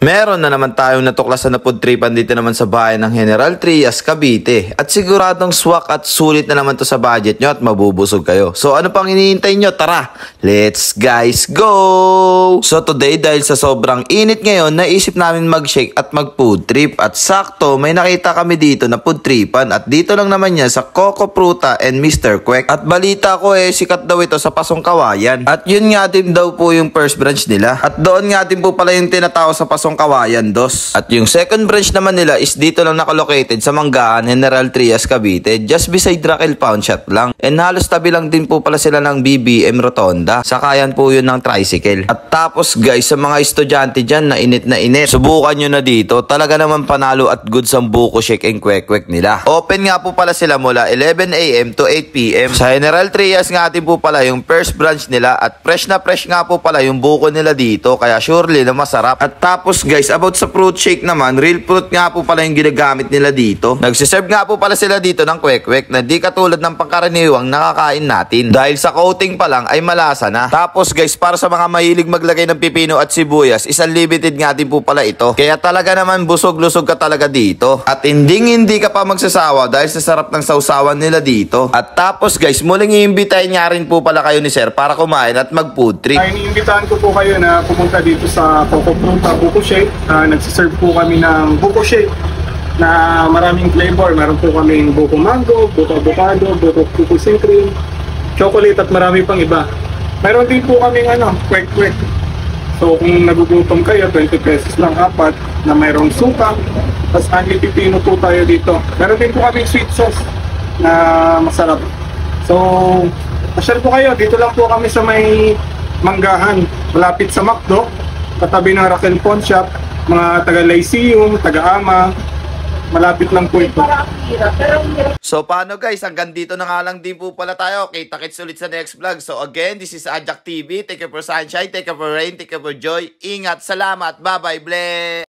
Meron na naman tayong natuklasan na food tripan dito naman sa bayan ng General Trias, Cavite. At siguradong swak at sulit na naman to sa budget nyo at mabubusog kayo. So ano pang hinihintay nyo? Tara, let's guys go! So today dahil sa sobrang init ngayon, naisip namin mag-shake at mag-food trip. At sakto, may nakita kami dito na food tripan. At dito lang naman yan sa Coco Fruta and Mr. Quack. At balita ko sikat daw ito sa Pasong Kawayan. At yun nga din daw po yung first branch nila. At doon nga din po pala yung tinatawag sa Pasong Kawayan dos. At yung second branch naman nila is dito lang nakalocated sa Manggaan, General Trias, Cavite, just beside Raquel Pawn Shop lang. And halos tabi lang din po pala sila ng BBM Rotonda. Sakayan po yun ng tricycle. At tapos guys, sa mga estudyante dyan na init, subukan nyo na dito. Talaga naman panalo at good sa buko shake and kwek-kwek nila. Open nga po pala sila mula 11 AM to 8 PM. Sa General Trias nga din po pala yung first branch nila at fresh na fresh nga po pala yung buko nila dito. Kaya surely na masarap. At tapos guys, about sa fruit shake naman, real fruit nga po pala yung ginagamit nila dito. Nagsiserve nga po pala sila dito ng kwek-kwek na di katulad ng pangkaraniwang nakakain natin. Dahil sa coating pa lang ay malasa na. Tapos guys, para sa mga mahilig maglagay ng pipino at sibuyas, is unlimited nga din po pala ito. Kaya talaga naman busog-lusog ka talaga dito. At hindi ka pa magsasawa dahil sa sarap ng sausawan nila dito. At tapos guys, muling iimbitahin nga rin po pala kayo ni Sir para kumain at mag-food trip. Ay, iniimbitahan ko po kayo na pumunta dito sa Coco Fruta Buko Shake. Nagsiserve po kami ng buko shake na maraming flavor. Meron po kaming buko mango, buko avocado, buko cookies and cream, chocolate at marami pang iba. Meron din po kaming kwek-kwek. So kung nagugutom kayo, 20 pesos lang apat na mayroong suka. Tapos only pipino po tayo dito. Meron din po kaming sweet sauce na masarap. So, pasyal po kayo. Dito lang po kami sa may Manggahan, malapit sa McDo, katabi ng Raquel Pawn Shop, mga taga Lyceum, taga Ama, malapit lang po ito. So paano guys, hanggang dito na nga lang din po pala tayo. Kita-kits ulit sa next vlog. So again, this is Ajak TV. Take care for sunshine, take care for rain, take care for joy. Ingat, salamat, bye-bye, bless!